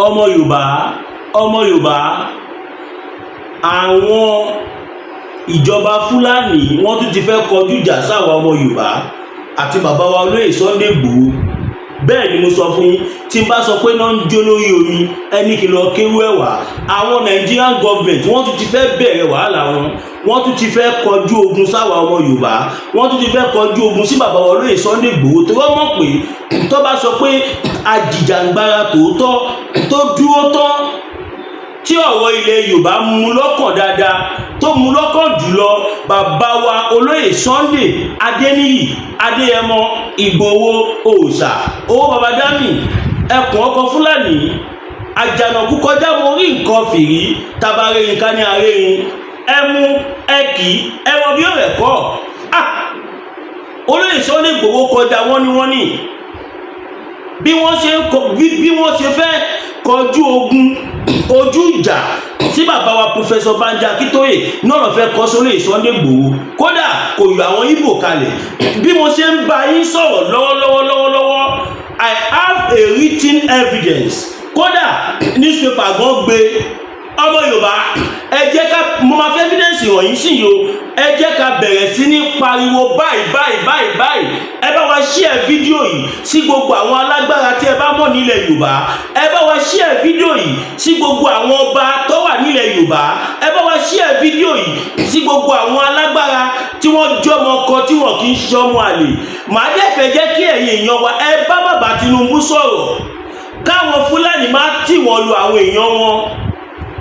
ọmọ Yorùbá àwọn ìjọba Fúlàní wọ́n tún ti fẹ́ kọjú ìjà sáwọn ọmọ Yorùbá àti bàbá wa Olóyè Sunday Igboho. Bẹ́ẹ̀ ni mo sọ fún yín, tí n bá sọ pé náà ń jó lórí omi ẹni kí lọ kéwú ẹ̀wà. Àwọn Nigerian government wọ́n tún ti fẹ́ bẹ̀rẹ̀ wàhálà wọ́n tún ti fẹ́ kọjú ogun sáwọn ọmọ Yorùbá, wọ́n tún ti fẹ́ kọjú ogun sí bàbá wa Olóyè Sunday Igboho. tó wọ́n mọ̀ pé tó bá sọ pé ajìjàǹgbara tòótọ́ tó dúró tán tí ọ̀rọ̀ ilẹ̀ Yorùbá mú lọ́kàn dáadáa tó mú lọ́kàn jùlọ bàbá wa Olóyè Sunday Adéníyì Adéyẹmọ Ìgbòho Òòṣà owó baba dami ẹkùn ọkọ Fúlàní àjànàkú kọjá mo rí nǹkan fìrí tabareyin ká ní aréyin ẹmu ẹkì ẹwọ bí ó rẹ̀ kọ́. Olóyè Sunday Igboho kọjá wọ́n ní bí wọ́n ṣe fẹ́ kọjú ogun ojú ìjà tí bàbá wa Professor Banji Akíntóyè náà fẹ́ kọ́ sólè Sunday Igboho. Kódà kò yọ àwọn Ìgbò kalẹ̀. Bí mo ṣe ń bá yín sọ̀rọ̀ lọ́wọ́lọ́wọ́ I have a written evidence. Kódà newspaper gan gbé. Ọmọ Yorùbá ẹ jẹ́ ká mo máa fẹ́ evidence wọ̀nyí sí yìí o. Ẹ jẹ́ ká bẹ̀rẹ̀ sí ní pariwo báyìí. Ẹ bá wa share fídíò yìí sí gbogbo àwọn alágbára tí ẹ bá mọ̀ nílẹ̀ Yorùbá. Ẹ bá wa share fídíò yìí sí gbogbo àwọn ọba tó wà nílẹ̀ Yorùbá. Ẹ bá wa share fídíò yìí sí gbogbo àwọn alágbára tí wọ́n jọmọ ọkọ tí wọ́n kì í ṣọmọ àlè. Màá dẹ̀ fẹ́ jẹ́ kí ẹ̀yin èèyàn wa ẹ bá bàbá Tinubu sọ̀rọ̀ káwọn Fúlàní má tì wọ́n lu àwọn èèyàn wọn.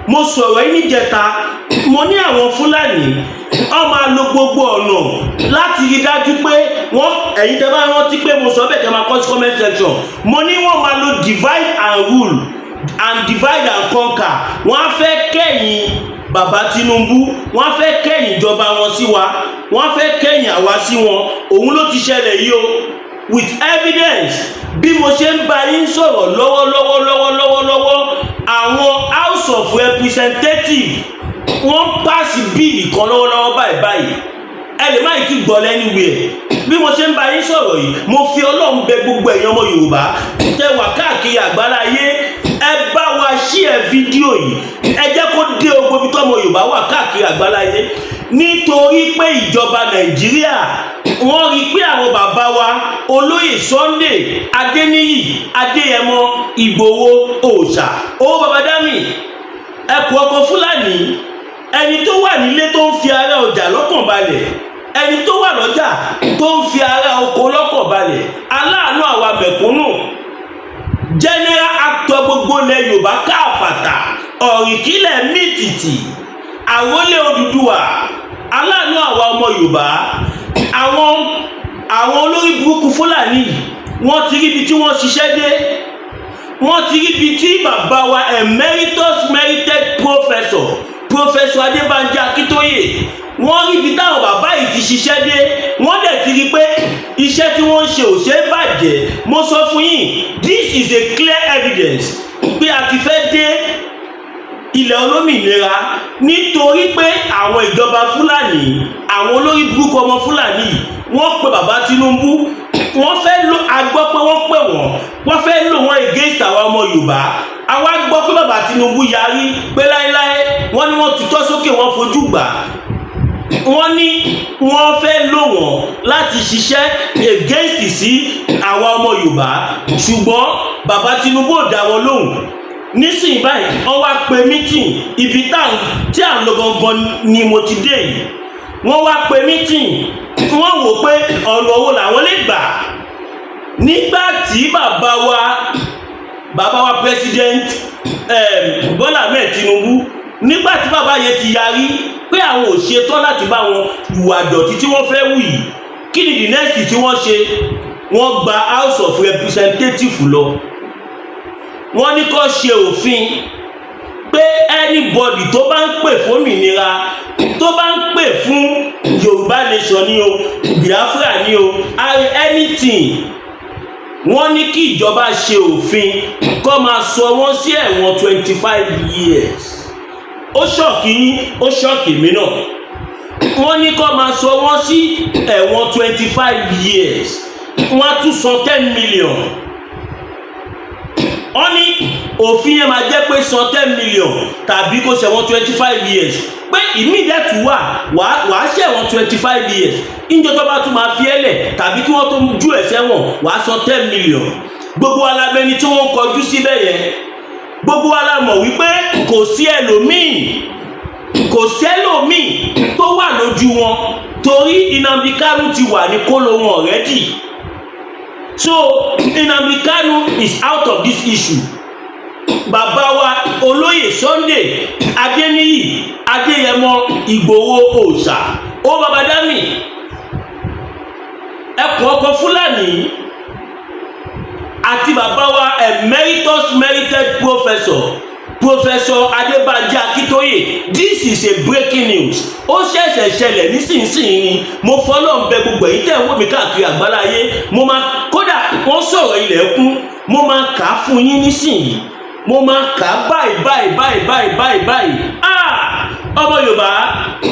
Mo sọ̀rọ̀ yìí níjẹta, mo ní àwọn Fúlàní wọ́n máa lo gbogbo ọ̀nà láti rí dájú pé ẹ̀yin tẹ́ bá rántí pé mo sọ bẹ́ẹ̀ kẹ́ máa kọ sí comment section. Mo ní wọ́n máa lo divide and rule and divide and conquer. Wọ́n á fẹ́ kẹ́yìn bàbá Tinubu, wọ́n á fẹ́ kẹ́yìn ìjọba wọn sí wa, wọ́n á fẹ́ kẹ́yìn àwa sí wọn. Òun ló ti ṣẹlẹ̀ yìí o with evidence. Bí mo ṣe ń bá yín sọ̀rọ̀ lọ́wọ́ àwọn House of Representatives wọ́n pàṣẹ bíìlì kan lọ́wọ́lọ́wọ́ báyìí. Ẹ lè má ti gbọ́ anywhere. Bí mo ṣe ń bá yín sọ̀rọ̀ yìí mo fi Ọlọ́run bẹ̀ gbogbo ẹ̀yin ọmọ Yorùbá tẹ́ wà káàkiri àgbáláyé. Ẹ bá wa share fídíò yìí, ẹ jẹ́ kó dé gbogbo ibi tó ọmọ Yorùbá wà káàkiri àgbáláyé. Nítorí pé ìjọba Nàìjíríà wọ́n rí pé àwọn bàbá wa Olóyè Sunday Adéníyì Adéyẹmọ Ìgbòho Òòṣà owó baba dami ẹkùn ọkọ Fúlàní ẹni tó wà nílé tó ń fi ara ọjà lọ́kàn balẹ̀, ẹni tó wà lọ́jà tó ń fi ara oko lọ́kàn balẹ̀, aláàánú àwa mẹ̀kúnnù, general actor gbogbo ilẹ̀ Yorùbá káàfàtà ọ̀rìnkílẹ̀ mítìtì àwọlé Odùduwà, aláàánú àwa ọmọ Yorùbá. Àwọn olórí burúkú Fúlàní wọ́n ti ríbi tí wọ́n ṣiṣẹ́ dé. Wọ́n ti ríbi tí bàbá wa emeritus merited Professor Adébánjí Akíntóyè wọ́n ríbi táwọn bàbá yìí ti ṣiṣẹ́ dé. Wọ́n dẹ̀ ti rí pé iṣẹ́ tí wọ́n ń ṣe ò ṣe é bàjẹ́. Mo sọ fún yín, this is a clear evidence pé a ti fẹ́ dé ilẹ̀ olómìnira nítorí pé àwọn ìjọba Fúlàní àwọn olórí burúkú ọmọ Fúlàní wọ́n pe bàbá Tinubu, wọ́n fẹ́ lò agbọ́ pé wọ́n fẹ́ lò wọ́n against àwọn ọmọ Yorùbá. Àwa gbọ́ pé bàbá Tinubu yarí pé láéláé wọ́n ní wọ́n tutọ́ sókè wọ́n fojú gbà. Wọ́n ní wọ́n fẹ́ lò wọ́n láti ṣiṣẹ́ against sí àwọn ọmọ Yorùbá, ṣùgbọ́n bàbá Tinubu ò dá wọn lóhùn. Nísìnyí báyìí wọ́n wá pe meeting ibi tí à ń lọ gangan ni mo ti dé yìí. Wọ́n wá pe meeting, wọ́n wò pé ọ̀nà owó làwọn lè gbà. Nígbà tí bàbá wa president Bọ́lá Ahmed Tinubu, nígbà tí bàbá yẹn ti yarí pé àwọn ò ṣetán láti bá wọn hùwà dọ̀tí tí wọ́n fẹ́ wù yìí, kí ni the next tí wọ́n ṣe? Wọ́n gba House of Representatives lọ. Wọ́n ní kó ṣe òfin pé anybody tó bá ń pè fún òmìnira, tó bá ń pè fún Yorùbá nation ni o, Biafra ni o, anything, wọ́n ní kí ìjọba ṣe òfin kó máa sọ wọ́n sí ẹ̀wọ̀n 25 years. Ó ṣọ́ọ̀kì yín, ó ṣọ́ọ̀kì mi náà. Wọ́n ní kó máa sọ wọ́n sí ẹ̀wọ̀n 25 years. Wọ́n á tún san 10 million. wọ́n ní òfin yẹn máa jẹ́ pé san 10 million tàbí kó ṣẹ̀wọ̀n 25 years pé immediate wàá ṣẹ̀wọ̀n 25 years níjọ́ tó bá tún máa fi ẹ̀lẹ̀ tàbí kí wọ́n tó ju ẹ̀sẹ̀ wọn wàá san 10 million. Gbogbo alábẹ́ni tí wọ́n kọjú síbẹ̀ yẹn gbogbo wa la mọ̀ wípé kò sí ẹlòmíì tó wà lójú wọn torí Nnamdi Kanu ti wà ní kóló wọn already. So Nnamdi Kanu is out of this issue. Bàbá wa olóyè Sunday Adéníyì Adéyẹmọ Ìgbòho Òòṣà ó bàbá dámì ẹkùn ọkọ Fúlàní àti bàbá wa emeritus merited professor Adébánjí Akíntóyè. This is a breaking news. Ó ṣẹ̀ṣẹ̀ ṣẹlẹ̀ nísinsìnyí. Mo fọlọ́ ń bẹ gbogbo èyí tẹ̀ ń wò mí káàkiri àgbáláyé. Mo máa kódà wọ́n sọ̀rọ̀ ilẹ̀kùn. Mo máa kà á fún yín nísìnyí. Mo máa kà á báyìí. Ọmọ Yorùbá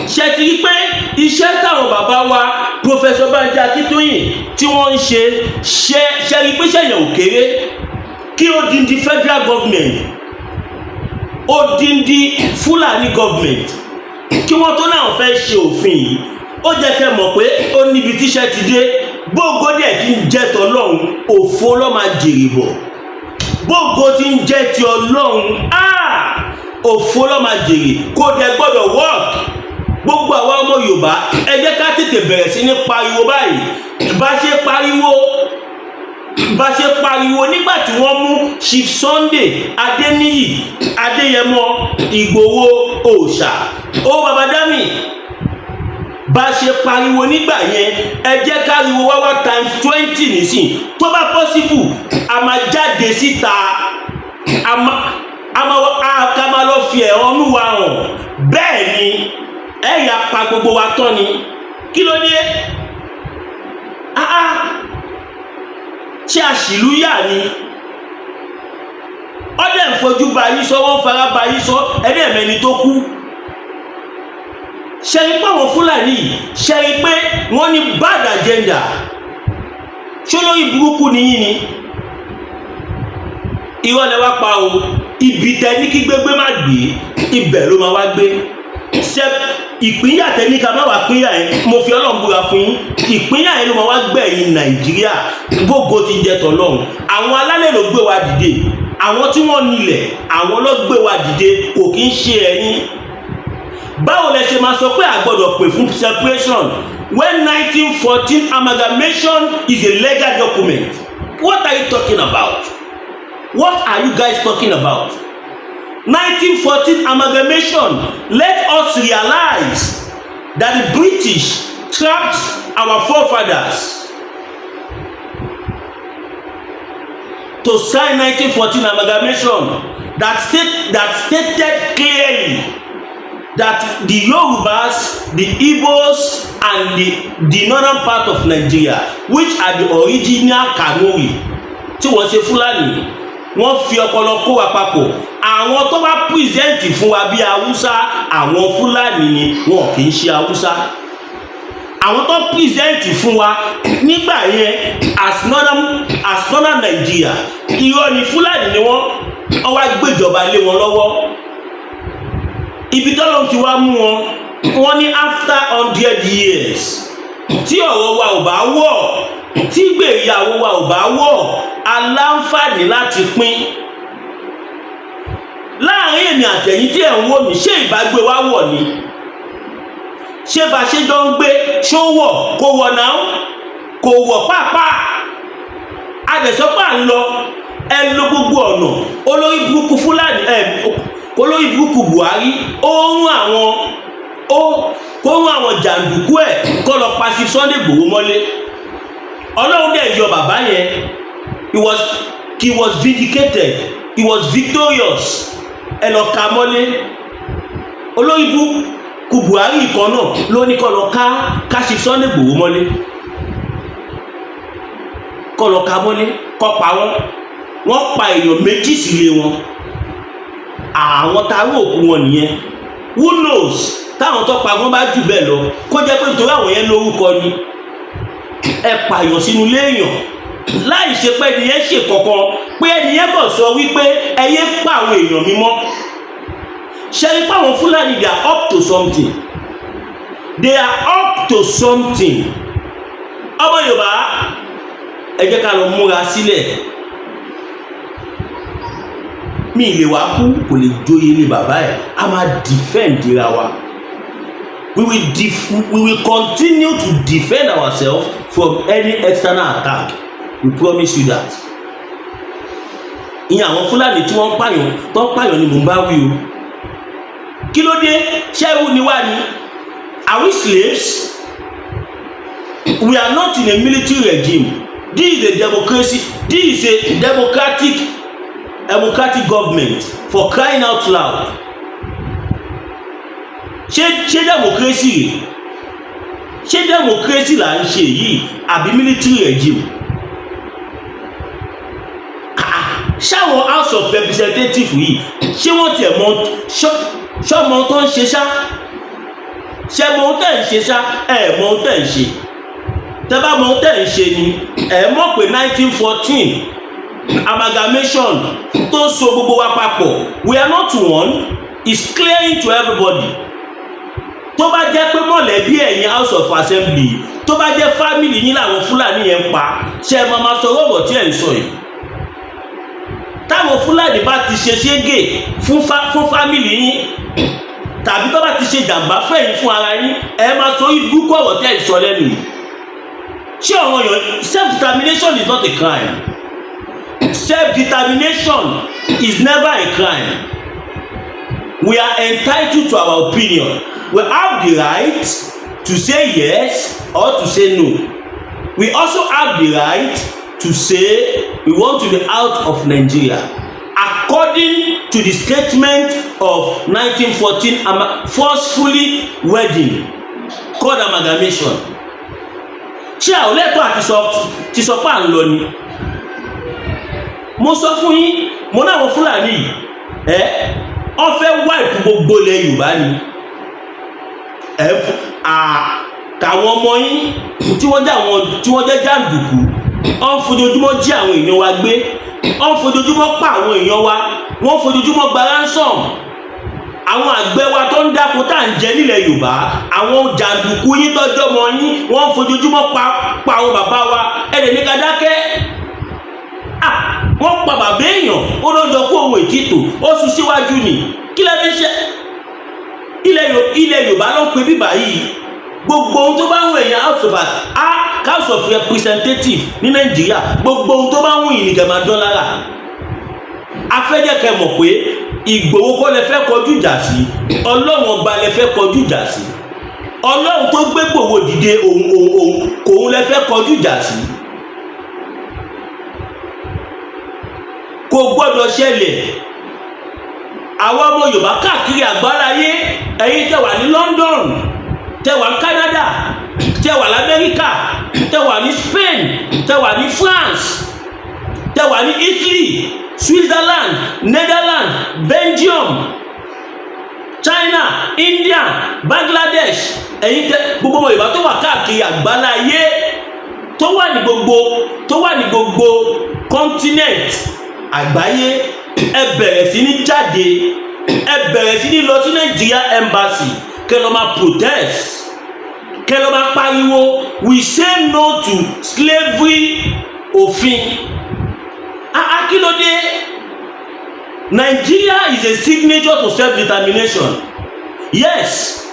ṣe ti rí pé iṣẹ́ táwọn bàbá wa professor Bánjí Akíntóyè tí wọ́n ń ṣe rí pé ṣẹ̀yàn ò kéré kí ó di federal government ó di Fulani government kí wọ́n tó náà fẹ́ ṣe òfin yìí. Ó jẹ́ kẹ́ mọ̀ pé ó níbi tíṣẹ́ ti dé. Gbogbo dẹ̀ ti ń jẹ́ tọ́lọ́run òfo ló máa jèrè bọ̀. Gbogbo ti ń jẹ́ ti Ọlọ́run òfo ló máa jèrè kó dẹ̀ gbọ́dọ̀ work. Gbogbo àwa ọmọ Yorùbá ẹ jẹ́ ká tètè bẹ̀rẹ̀ sí ní pariwo báyìí. Bá ṣe pariwo nígbà tí wọ́n mú Chief Sunday Adéníyì Adéyẹmọ Ìgbòho Òòṣà ó bàbá dámì. Bá ṣe pariwo nígbà yẹn ẹ jẹ́ káriwo wá times 20 nísìn. Tó bá possible a máa jáde síta a máa lọ fi ẹ̀hónú wa hàn. Bẹ́ẹ̀ ni ẹ̀yà pa gbogbo wa tán ni. Kí ló dé? Ṣé àṣìlú yà ni? Ọdẹ ń fojú ba yí sọ, wọ́n fara ba yí sọ, ẹ̀mẹ́ni tó kú. Ṣé rí pé àwọn Fúlàní ṣe rí pé wọ́n ní bad agenda? Ṣé olórí burúkú ni yín ni? Irọ́ lẹ wá pa o. Ibi tẹ ní kí gbégbé má gbé ibẹ̀ ló máa wá gbé. Ṣé ìpínyà tẹ ní ká má wá pínyà yẹn mo fi Ọlọ́run búra fún yín. Ìpínyà yẹn ló máa wá gbẹ̀yìn Nàìjíríà. Gbogbo ti jẹ tọlọ́run. Àwọn alálẹ̀ ló gbé wa dìde. Àwọn tí wọ́n nílẹ̀ àwọn ló gbé wa dìde kò kí ń ṣe ẹ̀yin. Báwo lẹ ṣe máa sọ pé a gbọ́dọ̀ pè fún separation when 1914 amalgamation is a legal document? What are you talking about? What are you guys talking about? 1914 amalgamation, let us realize that the British trapped our forefathers to sign 1914 amalgamation that stated clearly that the Yorubas, the Igbos, and the northern part of Nigeria, which are the original Kanuri, tí wọ́n ṣe Fulani, wọ́n fi ọpọlọ kó wa papọ̀. Àwọn tó bá present fún wa bí Haúsá, àwọn Fulani ni, wọn kì í ṣe Haúsá. Àwọn tó present fún wa nígbà yẹn as northern Nigeria, irọ́ ni Fulani ni wọ́n wá gbéjọba lé wọn lọ́wọ́. Ibi tọ́lọ́ ti wá mú wọn, wọ́n ní after 100 years tí ọ̀rọ̀ wa ò bá wọ̀, tí ìgbéyàwó wa ò bá wọ̀, aláǹfààní láti pín. Láàrin èmi àtẹ̀yìn tí ẹ̀ ń wò mí, ṣé ìbágbé wa wọ̀ ni? Ṣé bá ṣe jọ ń gbé ṣó wọ̀ kó wọ̀ náà? Kò wọ̀ pàápàá. Adẹ̀sọ́pà ń lọ ẹ lo gbogbo ọ̀nà. Olórí burúkú Fúlàní olórí burúkú Buhari ó rún àwọn jàǹdùkú ẹ̀ kó lọ pa Chief Sunday Igboho mọ́lé. Ọlọ́run dẹ̀ yọ bàbá yẹn. He was vindicated. He was victorious. Ẹ lọ ka mọ́lé. Olórí burúkú Buhari kan náà ló ní kó lọ ká Chief Sunday Igboho mọ́lé. Kó lọ ka mọ́lé, kó pa wọ́n. Wọ́n pa èèyàn méjì sílé wọn. Àwọn táwọn òkú wọn nìyẹn. Who knows? Táwọn tó pa wọ́n bá jù bẹ́ẹ̀ lọ kó jẹ́ pé nítorí àwọn yẹn lórúkọ ni. Ẹ pààyàn sínú ilé èèyàn láì ṣe pé ẹnìyẹn ṣe kankan pé ẹnìyẹn kàn sọ wípé ẹyẹ pa àwọn èèyàn mi mọ́. ṣe ipá àwọn Fúlàní they are up to something, they are up to something. ọmọ Yorùbá ẹ jẹ́ ká lọ múra sílẹ̀. mi ìlè wá kú kò lè jóye ilé bàbá ẹ̀, a máa defend ra wa. We will continue to defend ourselves from any external attack. We promise you that. ìyẹn àwọn Fúlàní tí wọ́n pààyàn ni mò ń bá wí o. kí ló dé? ṣé ewu ni wá ni? Are we slaves? We are not in a military regime. This is a democracy. This is a democratic government, for crying out loud. ṣé democracy rè? ṣé democracy là ń ṣe yìí àbí military regime? ṣáwọn House of Representatives yìí ṣé wọ́n tiẹ̀ mọ ṣọ́mọ tó ń ṣe ṣá? ṣé mọ ohun tẹ̀ ń ṣe ṣá? ẹ̀ mọ ohun tẹ̀ ń ṣe. tẹ́ bá mọ ohun tẹ̀ ń ṣe ni ẹ̀ mọ̀ pé 1914 amalgamation tó so gbogbo wa papọ̀, we are not one, is clearing to everybody. tó bá jẹ́ pé mọ̀lẹ́bí ẹ̀yin House of Assembly, tó bá jẹ́ family yín làwọn Fúlàní yẹn ń pa, ṣe ẹ máa sọ rọ̀bọ̀ tí ẹ̀ ń sọ yìí. táwọn Fúlàní bá ti ṣe ṣégè fún family yín, tàbí tó bá ti ṣe jàǹbá fẹ̀yìn fún ara yín, ẹ máa sọ ibùkú ọ̀rọ̀ tí ẹ̀ ń sọ lẹ́nu yìí. ṣé àwọn èèyàn, self-determination is not a crime. Self-determination is never a crime. We are entitled to our opinion. We have the right to say yes or to say no. We also have the right to say we want to be out of Nigeria, according to the statement of 1914 forcefully wedding called amalgamation. ṣé àwọn lẹ́tọ̀ àti ti sọ pé à ń lọ ni? mo sọ fún yín, mo náà wọ Fúlàní wọ́n fẹ́ wipe gbogbo ilẹ̀ Yorùbá ni. káwọn ọmọ yín tí wọ́n jẹ́ jàǹdùkú, wọ́n fojoojúmọ́ jí àwọn èèyàn wa gbé, wọ́n fojoojúmọ́ pa àwọn èèyàn wa, wọ́n fojoojúmọ́ gba ransom. àwọn àgbẹ̀ wa tó ń dáko tá à ń jẹ nílẹ̀ Yorùbá, àwọn jàǹdùkú yín tọ́jú ọmọ yín, wọ́n fojoojúmọ́ pa àwọn bàbá wa. ẹ̀rẹ̀ ní ká dákẹ́. wọ́n pa bàbá èèyàn, ó lọ́jọ́ kó ohun ètìtò, ó sún síwájú ni. kí lẹ́ fi ṣe? ilẹ̀ Yorùbá ló ń pe bíbá yìí. gbogbo ohun tó bá ń wọ èèyàn House of Representatives ní Nàìjíríà, gbogbo ohun tó bá ń wọ yìí nìkan máa dán lára. afẹ́jẹ̀kẹ́ mọ̀ pé Ìgbòho kọ́ lẹ fẹ́ kọjú ìjà sí, Ọlọ́run ọba lẹ fẹ́ kọjú ìjà sí. Ọlọ́run tó gbé Ìgbòho dìde òun lẹ fẹ́ kọjú ìjà sí. kò gbọ́dọ̀ ṣẹlẹ̀. àwọn ọmọ Yorùbá káàkiri àgbáláyé, ẹ̀yin tẹ́ wà ní London, tẹ́ wà ní Canada, tẹ́ wà ní America, tẹ́ wà ní Spain, tẹ́ wà ní France, tẹ́ wà ní Italy, Switzerland, Netherlands, Belgium, China, India, Bangladesh, ẹ̀yin tẹ́ gbogbo ọmọ Yorùbá tó wà káàkiri àgbáláyé, tó wà ní gbogbo continent àgbáyé, ẹ bẹ̀rẹ̀ sí ní jáde, ẹ bẹ̀rẹ̀ sí ní lọ sí Nigeria embassy, kẹ́ lọ máa protest, kẹ́ lọ máa pariwo we say no to slavery òfin. kí ló dé? Nigeria is a signature to self-determination. Yes.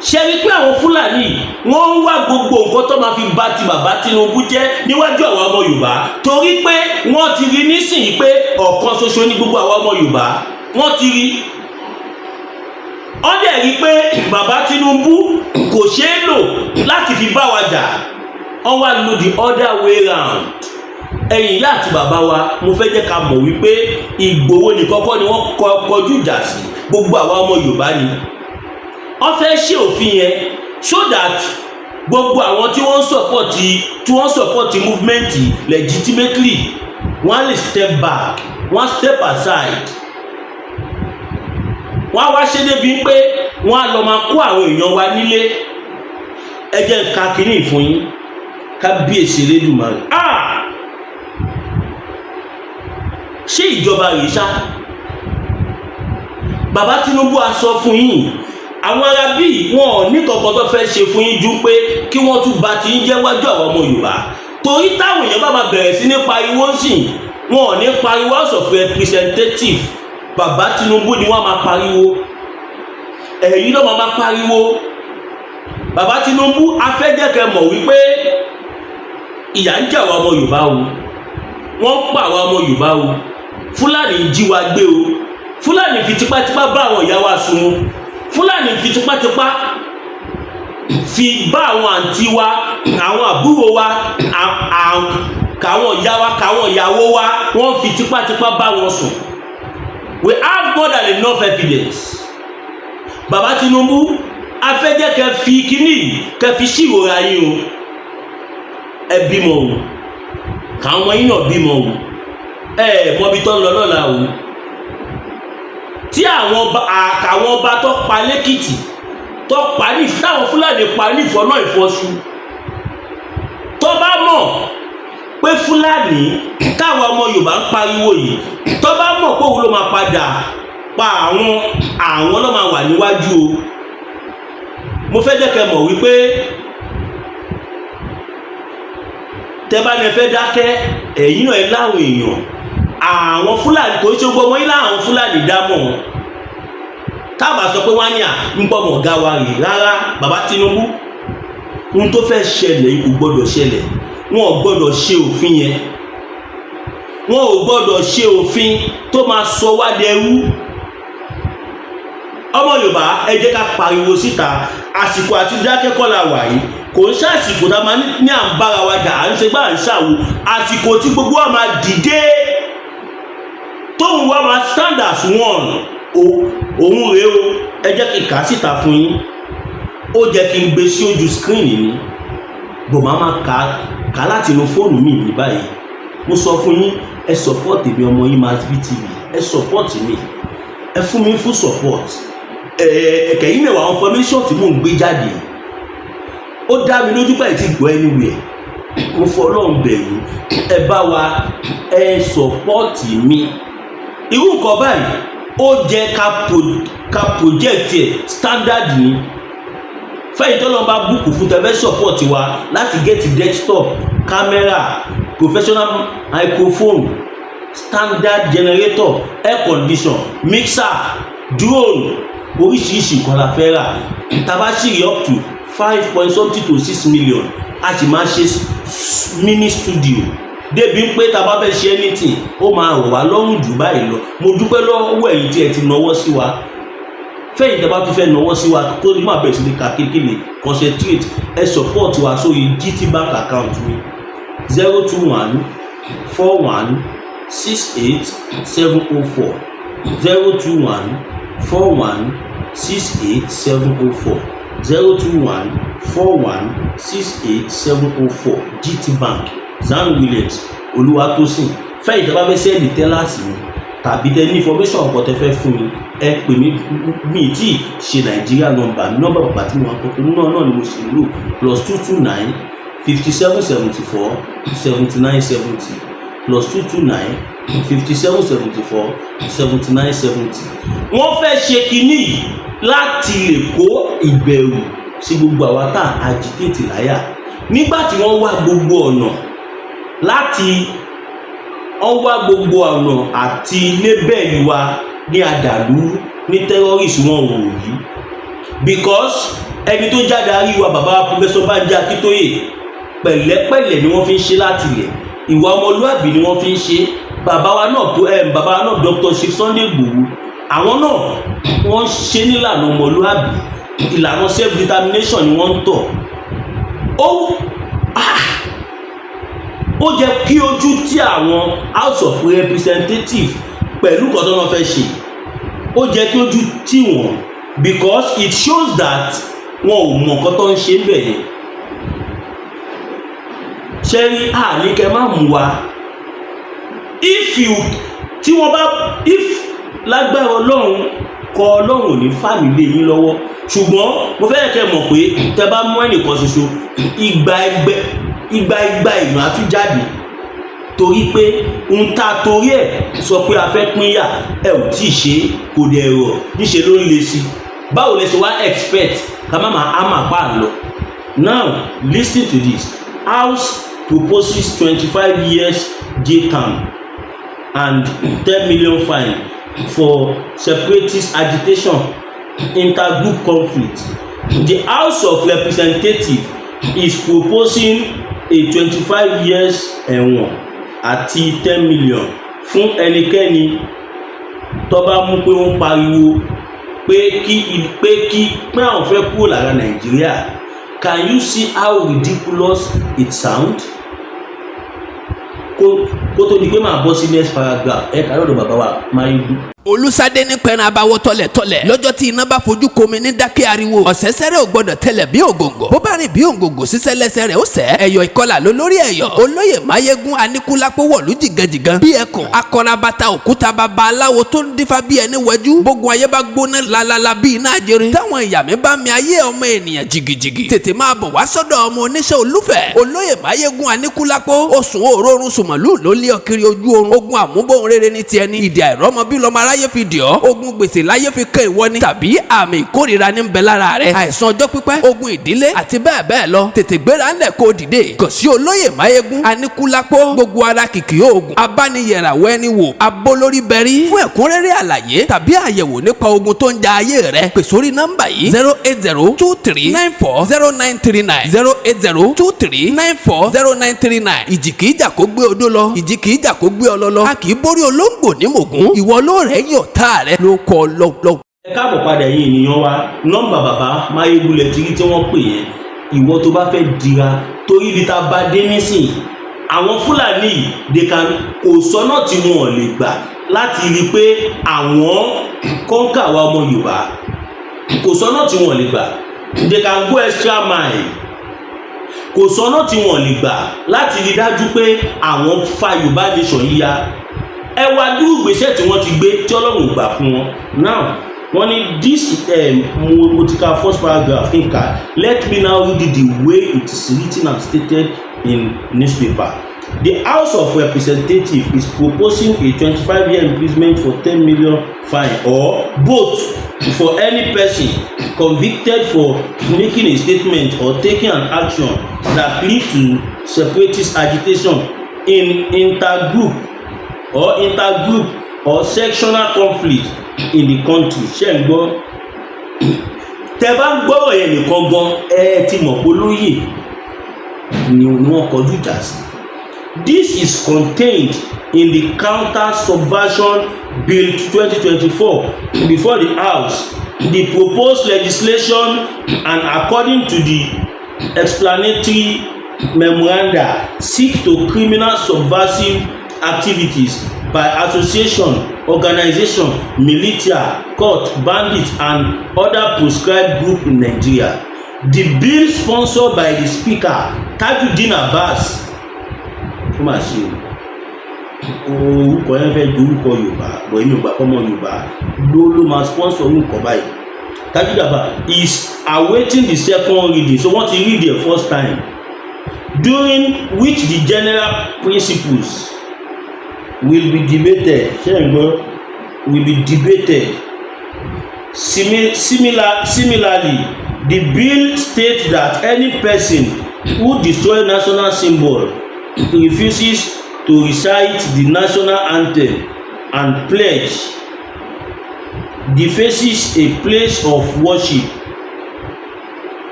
ṣe rí pé àwọn Fúlàní wọ́n ń wá gbogbo nǹkan tó máa fi bà ti bàbá Tinubu jẹ́ níwájú àwọn ọmọ Yorùbá, torí pé wọ́n ti rí nísìnyí pé ọ̀kan ṣoṣo ní gbogbo àwọn ọmọ Yorùbá. wọ́n ti rí, wọ́n dẹ̀ rí pé bàbá Tinubu kò ṣeé lò láti fi bá wa jà. wọ́n wá lo the other way round. ẹ̀yin ìyá àti bàbá wa, mo fẹ́ jẹ́ ká mọ̀ wípé Ìgbòho nìkan kọ́ ni wọ́n kọjú ìjà sí, gbogbo àwọn ọmọ Yorùbá ni. wọ́n fẹ́ ṣe òfin yẹn so that gbogbo àwọn tí wọ́n support movement legitimately, wọ́n lè step back, wọ́n step aside. wọ́n wá ṣe débi pé wọ́n á lọ máa kó àwọn èèyàn wa nílé. ẹ jẹ́ ká kínní fún yín. kábíyèsí Elédùmarè. Ṣé ìjọba yìí ṣá? Bàbá Tinubu a sọ fún yín, àwọn ará bíi wọn ò ní kankan tó fẹ́ ṣe fún yín ju pé kí wọ́n tún bá ti ń jẹ́ wájú àwọn ọmọ Yorùbá. Torí táwọn èèyàn bá máa bẹ̀rẹ̀ sí ní pariwo sìn, wọn ò ní pariwo House of Representative, Bàbá Tinubu ni wọ́n máa pariwo. Ẹ̀yin ló máa pariwo. Bàbá Tinubu afẹ́jẹ́kẹ́ mọ̀ wípé ìyà ń jẹ àwọn ọmọ Yorùbá o, wọ́n pa àwọn ọmọ Yorùbá o, Fúlàní jí wa gbé o, Fúlàní fi tipátipá bá àwọn ìyá wa sùn, Fúlàní fi tipátipá fi bá àwọn àǹtí wa, àwọn àbúrò wa, káwọn ìyá wa, káwọn ìyàwó wa, wọ́n fi tipátipá bá wọn sùn. We have more than enough evidence. Bàbá Tinubu afẹ́jẹ́ kẹ́ fi kíní kẹ́ fi ṣìrora yín o. Ẹ bímọ o, káwọn ọmọ yín náà bímọ o, ẹ mọbi tó ń lọ lọ́la o. Tí àwọn ọba tó pa lẹ́kìtì tó pa ní táwọn Fúlàní pa ní ìfọ́nà ìfọ́sù, tó bá mọ̀ pé Fúlàní táwọn ọmọ Yorùbá ń pariwo yìí, tó bá mọ̀ pé òun ló máa padà pa àwọn ló máa wà níwájú o. Mo fẹ́ jẹ́ kẹ́ mọ̀ wípé tẹ́ bá ní fẹ́ dákẹ́, ẹ̀yin náà ẹ láwọn èèyàn, àwọn Fúlàní kò ṣe gbogbo wọn láwọn Fúlàní dámọ̀. Tábà sọ pé wọ́n ní ń gbọ́mọ̀ ọ̀gá wa rè rárá. Bàbá Tinubu, ohun tó fẹ́ ṣẹlẹ̀ kò gbọ́dọ̀ ṣẹlẹ̀. Wọn ò gbọ́dọ̀ ṣe òfin yẹn, wọn ò gbọ́dọ̀ ṣe òfin tó máa sọ wá dẹrú. Ọmọ Yorùbá ẹ jẹ́ ká pariwo síta. Àsìkò àti dákẹ́kọ̀ọ́ la wà yìí, kò ń ṣàsìkò tá a máa ní à ń bára wa jà, à ń ṣe gbá à ń ṣàwò. Àsìkò tí gbogbo wa máa dìde, tóun wá máa stand as one. Òun rèé o, ẹ jẹ́ kí n kà á síta fún yín. Ó jẹ́ kí n gbé sí ojú screen ni, bò máa kà láti inú fóònù mi ní báyìí. Mo sọ fún yín, ẹ support mi ọmọ yín Masbi TV, ẹ support mi, ẹ fún mi full support. Ẹ̀kẹ́yìn mẹ́wàá information tí mò ń gbé jáde, ó dá mi lójú pé ti gbọ́ anywhere. Mo fọlọ́run bẹ̀ yín, ẹ bá wa ẹ support mi. Irú nǹkan báyìí ó jẹ́ ká project ẹ̀ standard ni. Fẹ́yìn tó lọ bá búùkù fún tẹ́fẹ́ support wa láti get desktop, camera, professional microphone, standard generator, air condition, mixer, drone, oríṣiríṣi nǹkan la fẹ́ rà. Tàbá ṣìrì up to 5.something to 6 million, a sì máa ṣe mini studio. Débi pé tàbá fẹ́ ṣe anything, ó máa rọ̀ wá lọ́rùn jù báyìí lọ. Mo dúpẹ́ lọ́wọ́ ẹ̀yin tí ẹ ti nawọ́ sí wa. Fẹ́yìn tàbá tún fẹ́ nawọ́ sí wa tó ní máa bẹ̀rẹ̀ sí ní kékeré concentrate, ẹ support wa sórí GT bank account mi 021 41 68 704 021 41 68 704 021 41 68 704 GT Bank, Zan Williams Olúwatósìn. Fẹ́yìn tẹ́ bá fẹ́ sẹ́ẹ̀dì tẹ́lásì mi tàbí tẹ́ ní information ọ̀pọ̀ tẹ́ fẹ́ fún mi, ẹ pè mí. Mi tí ṣe Nàìjíríà nọ́mbà bàbá tí mo wá kọ́kọ́ náà ni mo ṣe lò +229 57 74 79 70 +229 57 74 79 70. Wọ́n fẹ́ ṣe kínní láti lè kó ìbẹ̀rù sí gbogbo àwa tá agitate láyà. Nígbà tí wọ́n wá gbogbo ọ̀nà àti lébẹ̀lì wa ní àdàlú, ní terrorist wọn wò yìí. Because ẹni tó jáde àrí wa bàbá Professor Banji Akíntóyè, pẹ̀lẹ́pẹ̀lẹ́ ni wọ́n fi ń ṣe láti ilẹ̀. Ìwà ọmọlúàbí ni wọ́n fi ń ṣe. Bàbá wa náà Dr. Chief Sunday Igboho, àwọn náà wọ́n ṣe nílànà ọmọlúàbí, ìlànà self determination ni wọ́n ń tọ̀. Ó jẹ́ kí ojú tí àwọn House of Representatives pẹ̀lú nǹkan tó wọ́n fẹ́ ṣe, ó jẹ́ kí ojú tí wọ́n, because it shows that wọn ò mọ̀ nǹkan tó ń ṣe bẹ̀ yẹn. Ṣẹ́rí ní kẹ́ má mú wa. If lágbára Ọlọ́run kọ Ọlọ́run ò ní fàmílì yín lọ́wọ́. Ṣùgbọ́n mo fẹ́ kẹ́ mọ̀ pé tẹ́ bá mú ẹnìkan ṣoṣo, igba èèyàn á tún jáde torí pé ń ta torí ẹ̀ sọ pé a fẹ́ pínyà ẹ ò tí ì ṣe kò dẹ̀ rọ̀ níṣe ló ń le sí báwo lẹ ṣe wá expect ká má máa á máa pa lọ. Now listen to this. House proposes 25 years jail term and 10 million fine for separatist agitation, intergroup conflict. The House of Representatives is proposing a 25 years ẹ̀wọ̀n àti 10 million fún ẹnikẹ́ni tó bá mú pé wọ́n pariwo pé àwọn fẹ́ kúrò lára Nàìjíríà. Can you see how ridiculous it sound? Kó tó di pé máa bọ́ sí next paragraph ẹ kà lọ́dọ̀ bàbá wa Máyégún. Olúsadé ní pẹ́ẹ́n abáwọ́ tọ̀lẹ̀tọ̀lẹ̀ lọ́jọ́ tí iná bá fojú komi ní dákẹ́ ariwo ọ̀sẹ̀sẹ̀rẹ̀ ò gbọ́dọ̀ tẹ̀lẹ̀ bí ògòǹgò bó bá rìn bí ògòǹgò sísẹ́ lẹ́sẹ̀ rẹ̀ ó sẹ́ ẹ̀yọ̀ ìkọlà ló lórí ẹ̀yọ̀ Olóyè Máyégún Aníkúlápó wọ̀lú jìgànjìgàn bí ẹkùn akọrabata òkúta baba aláwo tó ń dífá bí ẹni wẹjú gbogbo ayé bá gbóná lalala bí iná àjẹrin táwọn ìyàmí bá mi ayé ọmọ ènìyàn jìgìjìgì tètè máa bọ̀ wá sọ́dọ̀ ọmọ oníṣẹ́ olúfẹ̀ Olóyè Máyégún Aníkúlápó oṣùn òórùn sùmọ̀lú ló lé ọkiri ojú oorun ogun àmúbọ̀n rere ní tiẹ̀ ní ìdí àìrọ́mọ bí lọ́mọ aráyé fi dì ọ́ ogun gbèsè láyé fi kẹ́ ìwọ ni tàbí àmì ìkórìíra ní bẹ lára rẹ àìsàn ọjọ́ pípẹ́ ogun ìdílé àti bẹ́ẹ̀ bẹ́ẹ̀ lọ tètè gbéra ńlẹ̀ kó dìde kàn sí Olóyè Máyégún Aníkúlápó gbogbo ara kìkì oògùn abániyẹ̀ràwọ̀ ẹni wò abolórí bẹ̀rí fún ẹ̀kúnrẹ́rẹ́ àlàyé tàbí àyẹ̀wò nípa ogun tó ń ja ayé rẹ pè sórí nọ́mbà yìí 08023940939 08023940939 ìjì kìí jà kó gbé odó lọ ìjì kìí jà kó gbé ọlọ lọ a kì í borí olóńgbò ní mògún ìwọ ló rẹ̀ yàn tá rẹ ló kọ lọ. ẹ káàbọ̀ padà yín ènìyàn wa nọ́mbà bàbá Máyégún lẹ ti rí tí wọ́n pè yẹn ìwọ tó bá fẹ́ dira torí ibi tá a bá dé nísìn àwọn Fúlàní kò sọ́nà tí wọn ò lè gbà láti rí i pé àwọn kọ́ńkà wa ọmọ Yorùbá kò sọ́nà tí wọn ò lè gbà they can go extra mile kò sọ́nà tí wọn ò lè gbà láti rí i dájú pé àwọn fa Yorùbá nation yíya ẹ wá dúró ìgbésẹ̀ tí wọ́n ti gbé tí Ọlọ́run gbà fún wọn now wọ́n ní this motika first paragraph nka let me now read it the way it is written and stated in newspaper. The House of Representatives is proposing a 25-year imprisonment for 10 million fine or both for any person convicted for making a statement or taking an action that lead to separatist agitation in intergroup or sectional conflict in the country. Ṣé ń gbọ́? Tẹ́ bá ń gbọ́rọ̀ yẹn nìkan gan ẹ ti mọ̀ pé olóyè ni wọ́n kọjú ìjà sí. This is contained in the Counter Subversion Bill 2024 before the House. The proposed legislation and according to the explanatory memoranda seek to criminal subversive activities by association, organization, militia, cult, bandits and other proscribed group in Nigeria. The bill sponsored by the Speaker Tajuddin Abbas orúkọ yẹn fẹ́ ju orúkọ Yorùbá bọ̀ èmi ò gbà kọ́mọ Yorùbá ló máa sponsor orúkọ báyìí Tajuddin Abbas is awaiting the second reading so wọ́n ti read the first time during which the general principles will be debated Similarly, the bill states that any person who destroys national symbol, refuses to recite the national anthem and pledge, defaces a place of worship,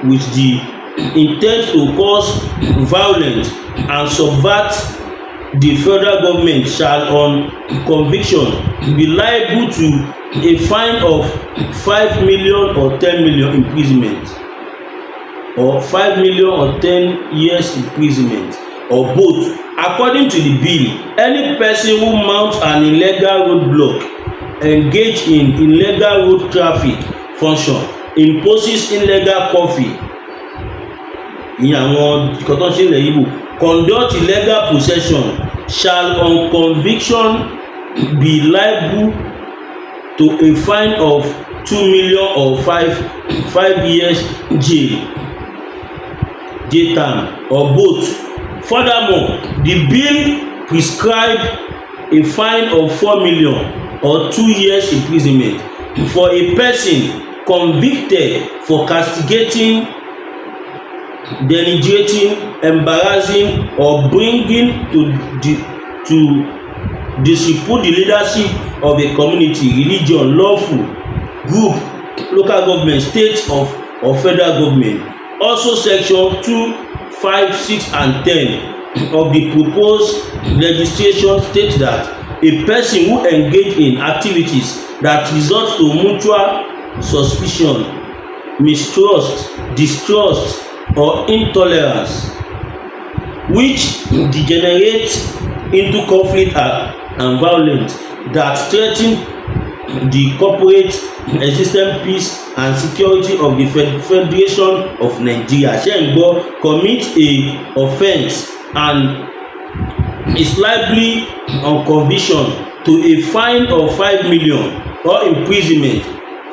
with the intent to cause violence and subvert the federal government shall on conviction be liable to a fine of 5 million or 10 million imprisonment or 5 million or 10 years imprisonment or both. According to the bill, any person who mounts an illegal roadblock, engage in illegal road traffic function, imposes illegal curfew, conduct illegal possession shall on conviction be liable to a fine of 2 million or 5 years jail term or both. Furthermore, the bill prescribed a fine of 4 million or 2 years imprisonment for a person convicted for castigating, denigrating, embarrassing, or bringing to disrepute the leadership of a community, religion, lawful group, local government, state or federal government. Also, section 2, 5, 6, and 10 of the proposed legislation states that a person who engage in activities that result to mutual suspicion, mistrust, distrust, or intolerance, which degenerates into conflict and violence that threaten the corporate existing peace and security of the Federation of Nigeria, commit a offence and is liable on conviction to a fine of 5 million or imprisonment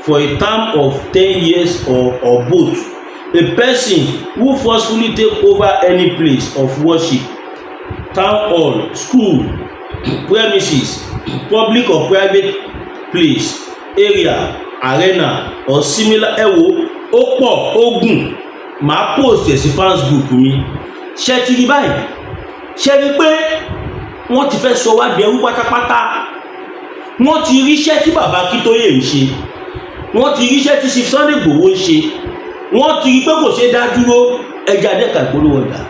for a term of 10 years or both. A person who forcefully take over any place of worship, town hall, school, premises, public or private place, area, arena, or similar ó pọ̀ ogun máa post ẹ̀ sí fans group mi. Ṣé ti rí báyìí? Ṣé rí pé wọ́n ti fẹ́ sọ wá dẹrú pátápátá? Wọ́n ti ríṣẹ́ tí bàbá Akíntóyè ń ṣe, wọ́n ti ríṣẹ́ tí Chief Sunday Igboho ń ṣe, wọ́n ti rí pé kò ṣe dá dúró ẹja dẹ́ka ìpolówó ọjà.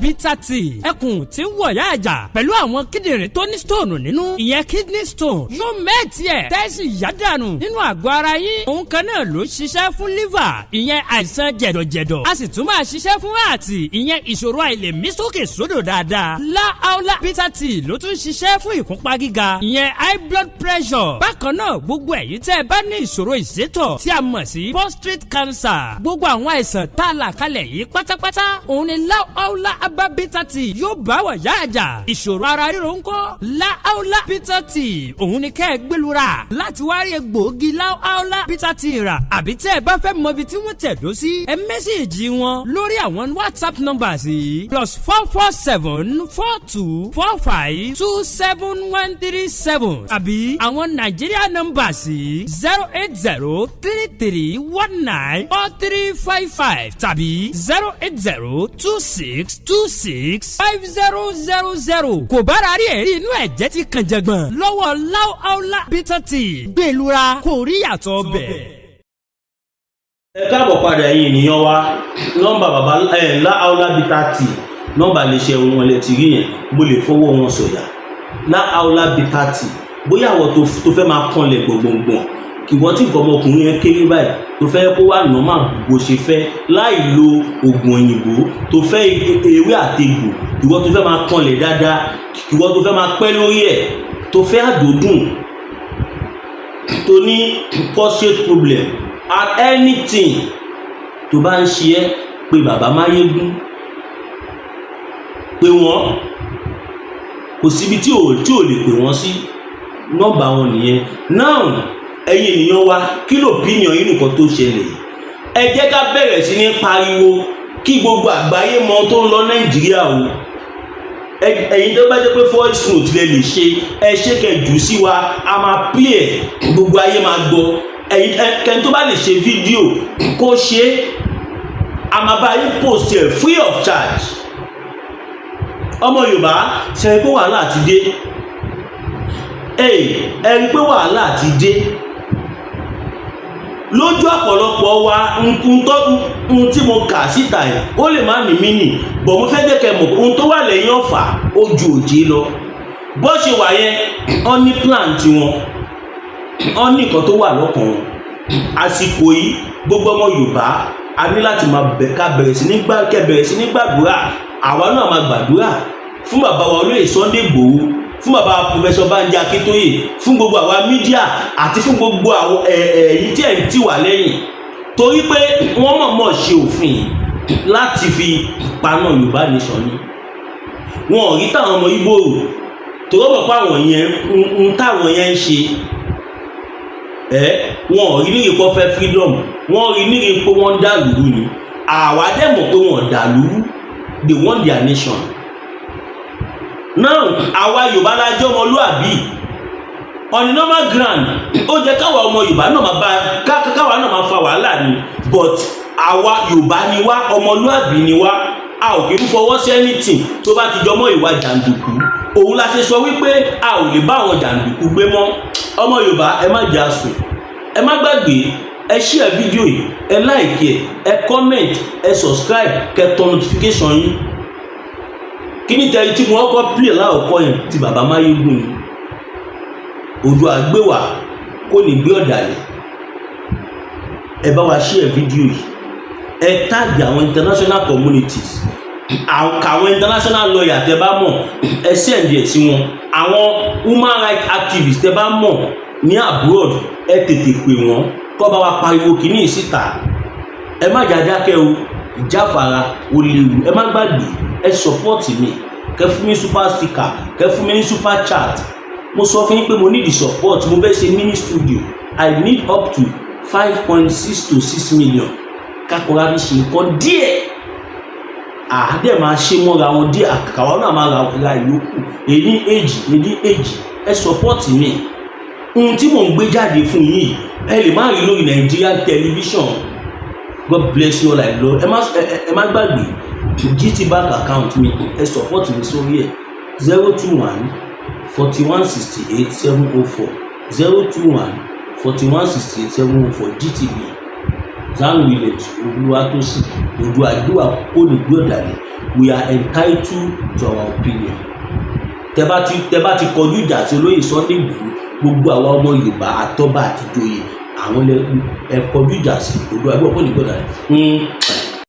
Bitter tea ẹkùn tí ń wọ̀yá ẹ̀jà pẹ̀lú àwọn kíndìnrín tó ní stone nínú ìyẹn kidney stone yóò mẹ́ẹ̀tì ẹ̀ tẹ́sí yádànù nínú àgọ́ ara yín. Òun kan náà ló ṣiṣẹ́ fún liver ìyẹn àìsàn jẹ̀dọ̀jẹ̀dọ̀, a sì tún máa ṣiṣẹ́ fún ààtì ìyẹn ìṣòro àìlèmí sókè sódò dáadáa. Láàólá bitter tea ló tún ṣiṣẹ́ fún ìfúnpá gíga ìyẹn high blood pressure. Bákan náà gbogbo ẹ̀yin tẹ́ ẹ bá ní ìṣòro ìsétọ̀ tí a mọ̀ sí prostate cancer, gbogbo àwọn àìsàn tá a là kalẹ̀ yìí pátápátá òun ni láàólá Aba bitter tea yóò bá wà yá àjà. Ìṣòro ara ríro ńkọ́ láàólá bitter tea òun ni kẹ́ ẹ gbẹlura láti wá rí egbòogi láàólá bitter tea rà. Àbí tẹ́ ẹ bá fẹ́ mọ ibi tí wọ́n tẹ̀dó sí ẹ mẹ́sẹ̀gì wọn lórí àwọn WhatsApp numbers yìí +447-4245-27137 àbí àwọn Nigeria numbers yìí 08033194355 tàbí 08026265000. Kò bára rí ẹ̀rí inú ẹ̀jẹ̀ ti kàn jẹ̀gbọ̀n lọ́wọ́ láàólá bitter tea gbẹlura kò rí yàtọ̀ bẹ̀. Ẹ káàbọ̀ padà ẹ̀yin ènìyàn wa. Nọ́mbà bàbá láàólá bitter tea, nọ́mbà lè ṣe wọn lè ti rí yẹn, mo lè fọwọ́ wọn sọ̀yà. Láàólá bitter tea bóyá àwọn tó fẹ́ máa kànlẹ̀ gbọ̀ngbọ̀ngbọ̀n kí wọ́n tí nǹkan ọmọkùnrin yẹn kéré báyìí tó fẹ́ kó wà nọ́mà bó ṣe fẹ́ láì lo oògùn òyìnbó, tó fẹ́ ewé àtegbò, ìwọ tó fẹ́ máa kànlẹ̀ dáadáa, ìwọ tó fẹ́ máa pẹ́ lórí ẹ̀, tó fẹ́ àdódùn, tó ní prostate problem at anything tó bá ń ṣe ẹ́ pé bàbá Máyégún, pé wọ́n kò síbi tí ò lè pè wọ́n sí. Nọ́mbà wọn nìyẹn. Now ẹ̀yin ènìyàn wa, kí ló opinion yín nǹkan tó ṣẹlẹ̀? Ẹ jẹ́ ká bẹ̀rẹ̀ sí ní pariwo kí gbogbo àgbáyé mọ tó ń lọ Nàìjíríà o. Ẹ̀yin tó bá jẹ́ pé voice note lè ṣe ẹ ṣe kẹjù sí wa, a máa play ẹ̀, gbogbo ayé máa gbọ́. Ẹ̀yin kẹ́ni tó bá lè ṣe fídíò kó ṣe, a máa bá yín post ẹ̀ free of charge. Ọmọ Yorùbá ṣe pé wàhálà ti dé. Ẹ rí pé wàhálà ti dé lójú ọ̀pọ̀lọpọ̀ wa. Ohun tí mo kà síta ẹ̀ ó lè má ní mínì, bọ̀ mo fẹ́ jẹ́ kẹ́ mọ̀ ohun tó wà lẹ́yìn ọ̀fà ó ju òjé lọ. Bó ṣe wà yẹn wọ́n ní plan tiwọn, wọ́n ní nǹkan tó wà lọ́kàn wọn. Àsìkò yìí gbogbo ọmọ Yorùbá a ní láti máa bẹ̀rẹ̀ sí ní gbàdúrà. Àwa náà máa gbàdúrà fún bàbá wa Olóyè Sunday Igboho, fún bàbá Professor Banji Akíntóyè, fún gbogbo àwa mídíà àti fún gbogbo àwọn ẹ̀yin tí ẹ̀ ń tì wá lẹ́yìn, torí pé wọ́n mọ̀ọ́mọ̀ ṣe òfin láti fi paná Yorùbá nation ni. Wọn ò rí táwọn ọmọ Ìgbò rò tó rọ́bọ̀ pé àwọn yẹn ń táwọn yẹn ń ṣe wọn ò rí nígbè pọ́ fẹ́ freedom, wọn rí nígbè pé wọ́n dà lúrú ni. Àwa dẹ̀ mọ̀ pé wọ́n dà lúrú, they want their nation. Now àwa Yorùbá la jẹ́ ọmọlúàbí on the normal ground, ó jẹ́ káwa ọmọ Yorùbá náà máa bá káwa náà máa fa wàhálà ni, but àwa Yorùbá ni wá, ọmọlúàbí ni wá, a ò kì í fọwọ́ sí anything tó bá ti jọmọ́ ìwà jàǹdùkú. Òun la ṣe sọ wípé a ò lè bá àwọn jàǹdùkú gbé mọ́. Ọmọ Yorùbá ẹ má jà sùn, ẹ má gbàgbé, ẹ share fídíò yìí, ẹ like ẹ comment, ẹ subscribe, kẹ́ tọ notification yín. Kí ni tẹ̀lé tí wọ́n kọ́ play láòkọ́ yẹn ti bàbá Máyégún ni. Oòduà gbé wa kó ní gbé ọ̀dàlẹ̀. Ẹ bá wa share fídíò yìí, ẹ tag àwọn international communities, àwọn international lawyer tẹ́ bá mọ̀, ẹ send ẹ̀ sí wọn. Àwọn human rights activists tẹ́ bá mọ̀ ní abroad, ẹ tètè pè wọ́n kó bá wa pariwo kìíní síta. Ẹ má jàdákẹ́ o, ìjáfara ó léwu. Ẹ má gbàgbé, ẹ support mi, kẹ́ fún mi super sticker, kẹ́ fún mi ní super chat. Mo sọ fún yín pé mo need the support, mo fẹ́ ṣe mini studio, I need up to 5.6 to 6 million. Kakọ̀ra fi ṣe nǹkan díẹ̀, àádẹ́ máa ṣe mọ́ra wọn díẹ̀, àkàwọ́ náà máa ra ìyókù èyí èjì. Ẹ support mi. Ohun tí mò ń gbé jáde fún yín ẹ lè má rí lórí Nigerian television. God bless you all, I love. Ẹ má gbàgbé GT bank account mi, ẹ support mi sórí ẹ̀ 021 41 68 704 021 41 68 704 GTB Zan Williams Oluwatosin Oòduà gbé wa kó ní gbé ọ̀dàlẹ̀. We are entitled to our opinion. Tẹ́ bá ti kọjú ìjà sí olóyè Sunday Igboho, gbogbo àwa ọmọ Yorùbá àtọ́ba àti ìjòyè àwọn ẹ kọjú ìjà sí Oòduà gbé wa kó ní gbé ọ̀dàlẹ̀.